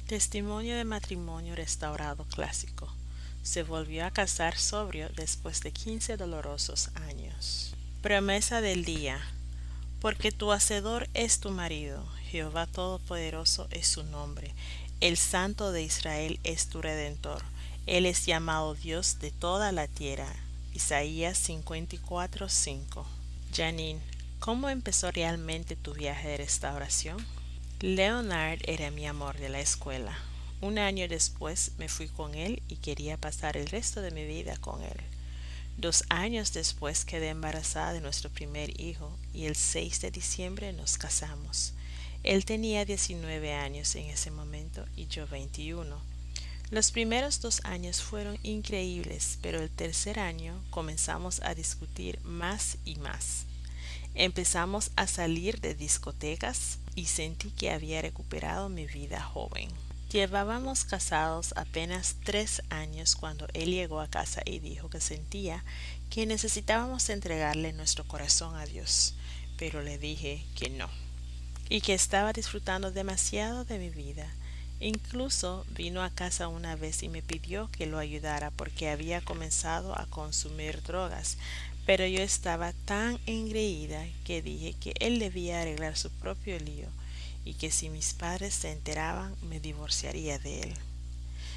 Testimonio de matrimonio restaurado clásico. Se volvió a casar sobrio después de 15 dolorosos años. Promesa del día. Porque tu Hacedor es tu marido, Jehová Todopoderoso es su nombre, el Santo de Israel es tu Redentor, Él es llamado Dios de toda la tierra. Isaías 54:5. Janine, ¿cómo empezó realmente tu viaje de restauración? Leonard era mi amor de la escuela. Un año después me fui con él y quería pasar el resto de mi vida con él. 2 años después quedé embarazada de nuestro primer hijo y el 6 de diciembre nos casamos. Él tenía 19 años en ese momento y yo 21. Los primeros 2 años fueron increíbles, pero el tercer año comenzamos a discutir más y más. Empezamos a salir de discotecas y sentí que había recuperado mi vida joven. Llevábamos casados apenas 3 años cuando él llegó a casa y dijo que sentía que necesitábamos entregarle nuestro corazón a Dios, pero le dije que no, y que estaba disfrutando demasiado de mi vida. Incluso vino a casa una vez y me pidió que lo ayudara porque había comenzado a consumir drogas, pero yo estaba tan engreída que dije que él debía arreglar su propio lío y que si mis padres se enteraban me divorciaría de él.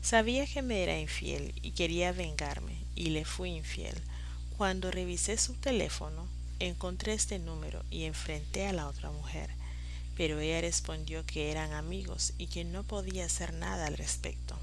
Sabía que me era infiel y quería vengarme y le fui infiel. Cuando revisé su teléfono, encontré este número y enfrenté a la otra mujer, pero ella respondió que eran amigos y que no podía hacer nada al respecto.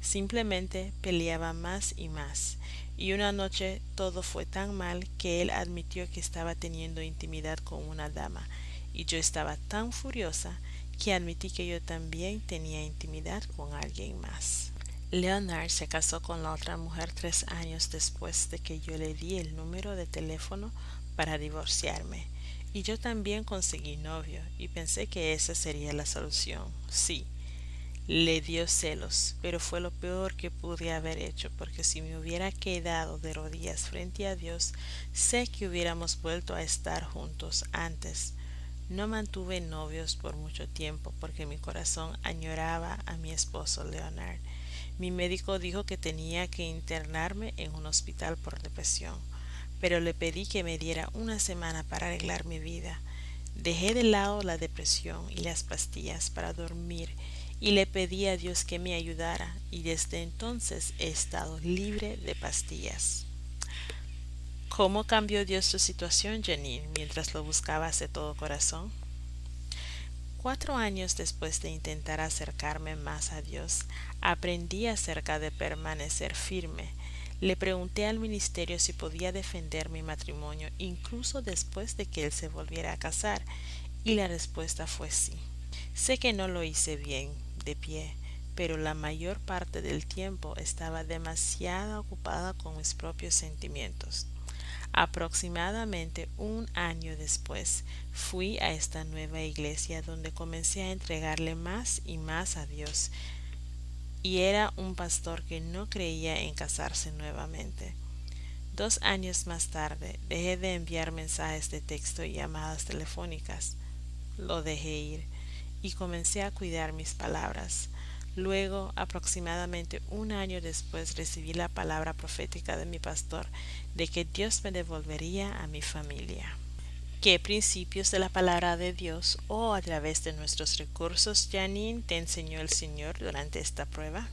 Simplemente peleaba más y más, y una noche todo fue tan mal que él admitió que estaba teniendo intimidad con una dama, y yo estaba tan furiosa que admití que yo también tenía intimidad con alguien más. Leonard se casó con la otra mujer 3 años después de que yo le di el número de teléfono para divorciarme, y yo también conseguí novio y pensé que esa sería la solución. Sí, le dio celos, pero fue lo peor que pude haber hecho, porque si me hubiera quedado de rodillas frente a Dios, sé que hubiéramos vuelto a estar juntos antes. No mantuve novios por mucho tiempo porque mi corazón añoraba a mi esposo Leonard. Mi médico dijo que tenía que internarme en un hospital por depresión, pero le pedí que me diera una semana para arreglar mi vida. Dejé de lado la depresión y las pastillas para dormir y le pedí a Dios que me ayudara y desde entonces he estado libre de pastillas. ¿Cómo cambió Dios tu situación, Janine, mientras lo buscabas de todo corazón? 4 años después de intentar acercarme más a Dios, aprendí acerca de permanecer firme. Le pregunté al ministerio si podía defender mi matrimonio incluso después de que él se volviera a casar, y la respuesta fue sí. Sé que no lo hice bien, de pie, pero la mayor parte del tiempo estaba demasiado ocupada con mis propios sentimientos. Aproximadamente un año después fui a esta nueva iglesia donde comencé a entregarle más y más a Dios, y era un pastor que no creía en casarse nuevamente. 2 años más tarde dejé de enviar mensajes de texto y llamadas telefónicas. Lo dejé ir y comencé a cuidar mis palabras. Luego, aproximadamente un año después, recibí la palabra profética de mi pastor de que Dios me devolvería a mi familia. ¿Qué principios de la palabra de Dios o a través de nuestros recursos, Janine, te enseñó el Señor durante esta prueba?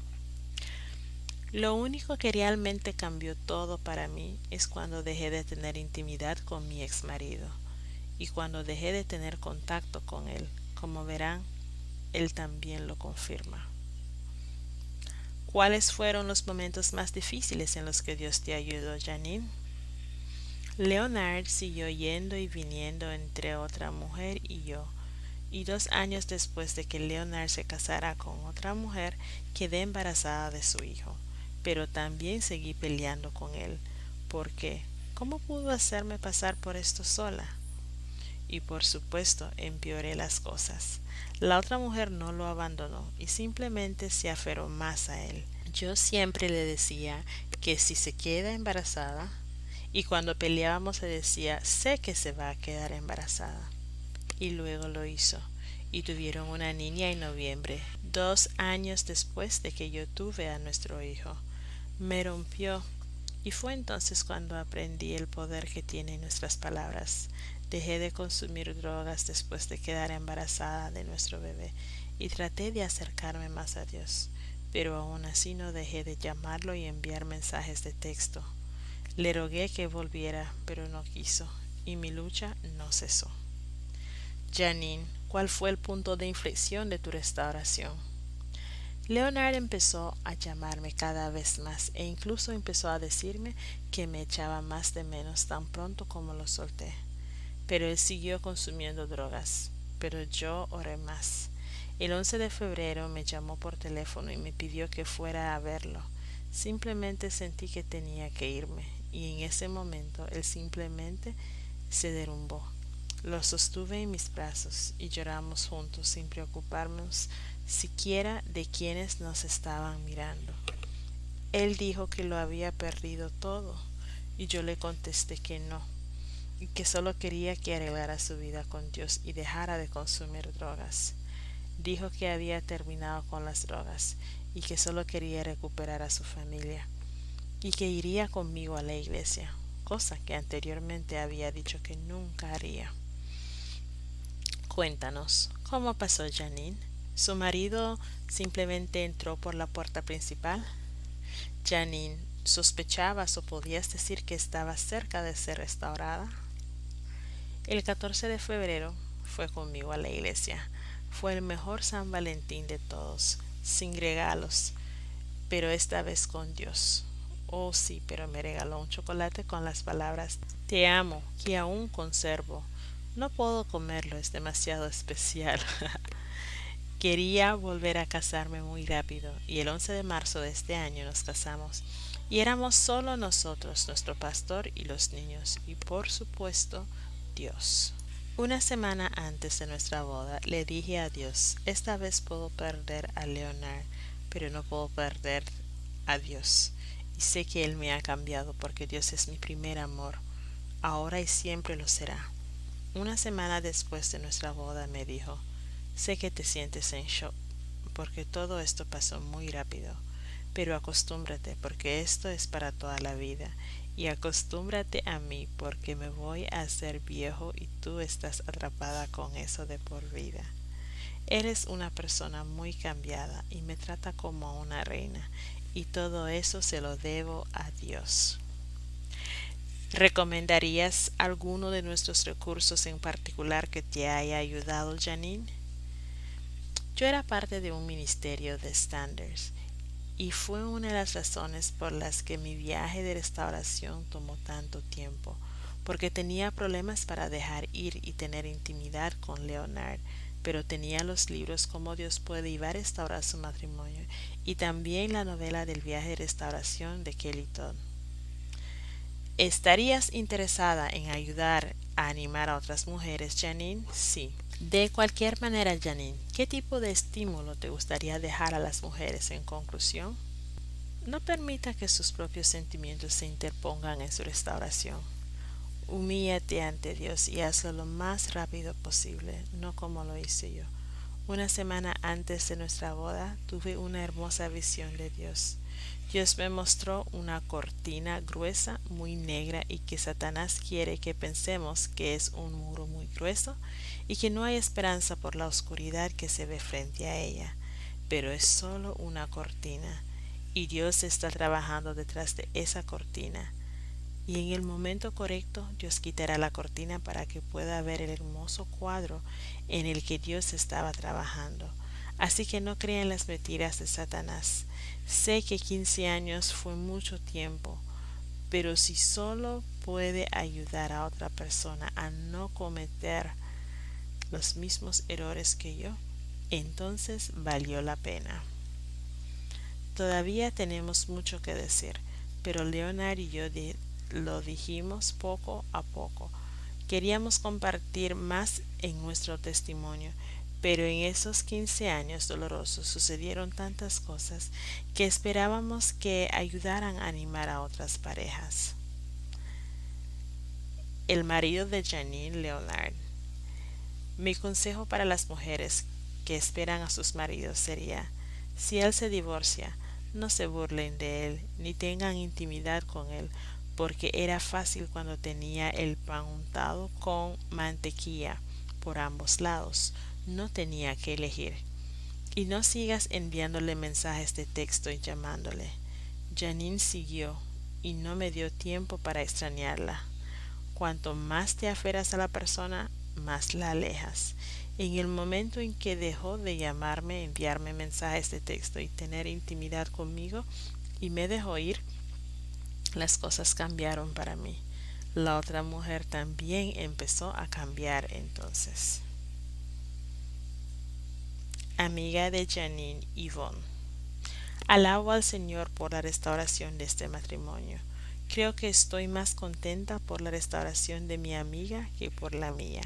Lo único que realmente cambió todo para mí es cuando dejé de tener intimidad con mi ex marido y cuando dejé de tener contacto con él. Como verán, él también lo confirma. ¿Cuáles fueron los momentos más difíciles en los que Dios te ayudó, Janine? Leonard siguió yendo y viniendo entre otra mujer y yo, y 2 años después de que Leonard se casara con otra mujer, quedé embarazada de su hijo, pero también seguí peleando con él, porque ¿cómo pudo hacerme pasar por esto sola? Y por supuesto empeoré las cosas. La otra mujer no lo abandonó y simplemente se aferró más a él. Yo siempre le decía que si se queda embarazada, y cuando peleábamos le decía, sé que se va a quedar embarazada. Y luego lo hizo, y tuvieron una niña en noviembre 2 años después de que yo tuve a nuestro hijo. Me rompió, y fue entonces cuando aprendí el poder que tienen nuestras palabras. Dejé de consumir drogas después de quedar embarazada de nuestro bebé y traté de acercarme más a Dios, pero aún así no dejé de llamarlo y enviar mensajes de texto. Le rogué que volviera, pero no quiso, y mi lucha no cesó. Janine, ¿cuál fue el punto de inflexión de tu restauración? Leonard empezó a llamarme cada vez más e incluso empezó a decirme que me echaba más de menos tan pronto como lo solté. Pero él siguió consumiendo drogas. Pero yo oré más. El 11 de febrero me llamó por teléfono y me pidió que fuera a verlo. Simplemente sentí que tenía que irme y en ese momento él simplemente se derrumbó. Lo sostuve en mis brazos y lloramos juntos sin preocuparnos siquiera de quienes nos estaban mirando. Él dijo que lo había perdido todo y yo le contesté que no, y que solo quería que arreglara su vida con Dios y dejara de consumir drogas. Dijo que había terminado con las drogas y que solo quería recuperar a su familia y que iría conmigo a la iglesia, cosa que anteriormente había dicho que nunca haría. Cuéntanos, ¿cómo pasó Janine? ¿Su marido simplemente entró por la puerta principal? Janine, ¿sospechabas o podías decir que estaba cerca de ser restaurada? El 14 de febrero fue conmigo a la iglesia. Fue el mejor San Valentín de todos, sin regalos, pero esta vez con Dios. Oh sí, pero me regaló un chocolate con las palabras Te amo, que aún conservo. No puedo comerlo, es demasiado especial. Quería volver a casarme muy rápido y el 11 de marzo de este año nos casamos. Y éramos solo nosotros, nuestro pastor y los niños, y por supuesto, Dios. Una semana antes de nuestra boda le dije a Dios, esta vez puedo perder a Leonard, pero no puedo perder a Dios. Y sé que Él me ha cambiado porque Dios es mi primer amor, ahora y siempre lo será. Una semana después de nuestra boda me dijo, sé que te sientes en shock porque todo esto pasó muy rápido, pero acostúmbrate porque esto es para toda la vida y acostúmbrate a mí porque me voy a hacer viejo y tú estás atrapada con eso de por vida. Eres una persona muy cambiada y me trata como a una reina y todo eso se lo debo a Dios. ¿Recomendarías alguno de nuestros recursos en particular que te haya ayudado, Janine? Yo era parte de un ministerio de Standards y fue una de las razones por las que mi viaje de restauración tomó tanto tiempo, porque tenía problemas para dejar ir y tener intimidad con Leonard, pero tenía los libros Cómo Dios puede y va a restaurar su matrimonio y también la novela del viaje de restauración de Kelly Todd. ¿Estarías interesada en ayudar a animar a otras mujeres, Janine? Sí. De cualquier manera, Janine, ¿qué tipo de estímulo te gustaría dejar a las mujeres en conclusión? No permita que sus propios sentimientos se interpongan en su restauración. Humíllate ante Dios y hazlo lo más rápido posible, no como lo hice yo. Una semana antes de nuestra boda tuve una hermosa visión de Dios. Dios me mostró una cortina gruesa, muy negra y que Satanás quiere que pensemos que es un muro muy grueso y que no hay esperanza por la oscuridad que se ve frente a ella. Pero es solo una cortina y Dios está trabajando detrás de esa cortina. Y en el momento correcto Dios quitará la cortina para que pueda ver el hermoso cuadro en el que Dios estaba trabajando. Así que no crean las mentiras de Satanás. Sé que 15 años fue mucho tiempo, pero si solo puede ayudar a otra persona a no cometer los mismos errores que yo, entonces valió la pena. Todavía tenemos mucho que decir, pero Leonard y yo lo dijimos poco a poco. Queríamos compartir más en nuestro testimonio, pero en esos 15 años dolorosos sucedieron tantas cosas que esperábamos que ayudaran a animar a otras parejas. El marido de Janine, Leonard. Mi consejo para las mujeres que esperan a sus maridos sería: si él se divorcia, no se burlen de él, ni tengan intimidad con él, porque era fácil cuando tenía el pan untado con mantequilla por ambos lados. No tenía que elegir. Y no sigas enviándole mensajes de texto y llamándole. Janine siguió, y no me dio tiempo para extrañarla. Cuanto más te aferras a la persona, más la alejas. En el momento en que dejó de llamarme, enviarme mensajes de texto y tener intimidad conmigo, y me dejó ir, las cosas cambiaron para mí. La otra mujer también empezó a cambiar entonces. Amiga de Janine, Yvonne. Alabo al Señor por la restauración de este matrimonio. Creo que estoy más contenta por la restauración de mi amiga que por la mía.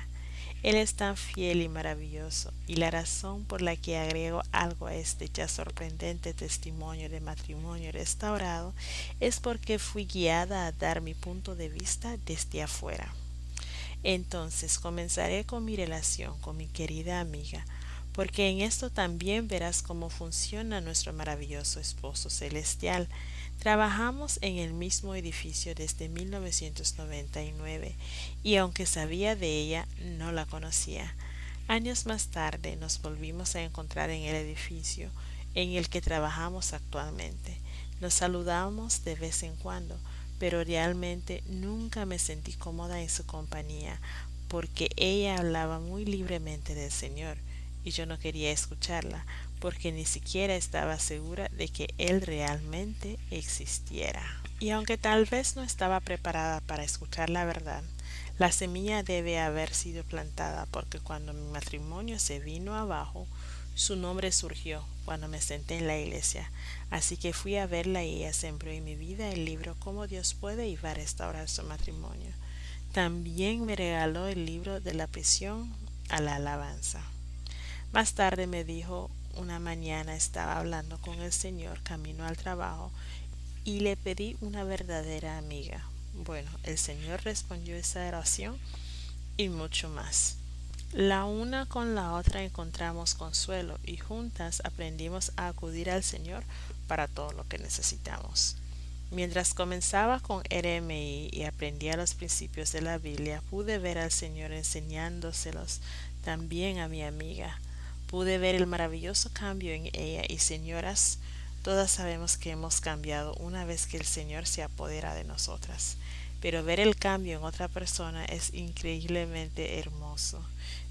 Él es tan fiel y maravilloso, y la razón por la que agrego algo a este ya sorprendente testimonio de matrimonio restaurado es porque fui guiada a dar mi punto de vista desde afuera. Entonces comenzaré con mi relación con mi querida amiga, porque en esto también verás cómo funciona nuestro maravilloso esposo celestial. Trabajamos en el mismo edificio desde 1999 y aunque sabía de ella, no la conocía. Años más tarde nos volvimos a encontrar en el edificio en el que trabajamos actualmente. Nos saludamos de vez en cuando, pero realmente nunca me sentí cómoda en su compañía, porque ella hablaba muy libremente del Señor y yo no quería escucharla, porque ni siquiera estaba segura de que Él realmente existiera. Y aunque tal vez no estaba preparada para escuchar la verdad, la semilla debe haber sido plantada, porque cuando mi matrimonio se vino abajo, su nombre surgió cuando me senté en la iglesia. Así que fui a verla y ella sembró en mi vida el libro Cómo Dios puede y va a restaurar su matrimonio. También me regaló el libro de la prisión a la alabanza. Más tarde me dijo: una mañana estaba hablando con el Señor camino al trabajo y le pedí una verdadera amiga. Bueno, el Señor respondió esa oración y mucho más. La una con la otra encontramos consuelo y juntas aprendimos a acudir al Señor para todo lo que necesitamos. Mientras comenzaba con RMI y aprendía los principios de la Biblia, pude ver al Señor enseñándoselos también a mi amiga. Pude ver el maravilloso cambio en ella y señoras, todas sabemos que hemos cambiado una vez que el Señor se apodera de nosotras. Pero ver el cambio en otra persona es increíblemente hermoso.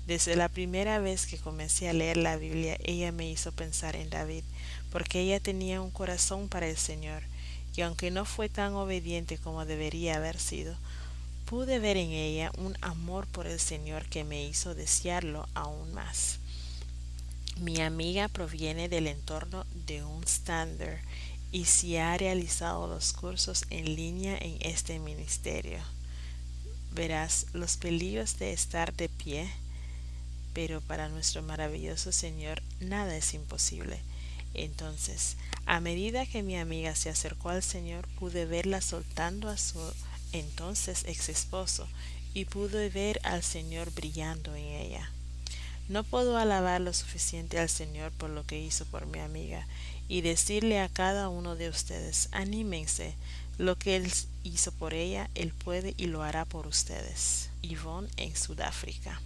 Desde la primera vez que comencé a leer la Biblia, ella me hizo pensar en David, porque ella tenía un corazón para el Señor, y aunque no fue tan obediente como debería haber sido, pude ver en ella un amor por el Señor que me hizo desearlo aún más. Mi amiga proviene del entorno de un estándar y si ha realizado los cursos en línea en este ministerio. Verás los peligros de estar de pie, pero para nuestro maravilloso Señor nada es imposible. Entonces, a medida que mi amiga se acercó al Señor, pude verla soltando a su entonces ex esposo y pude ver al Señor brillando en ella. No puedo alabar lo suficiente al Señor por lo que hizo por mi amiga y decirle a cada uno de ustedes: anímense, lo que Él hizo por ella, Él puede y lo hará por ustedes. Yvonne en Sudáfrica.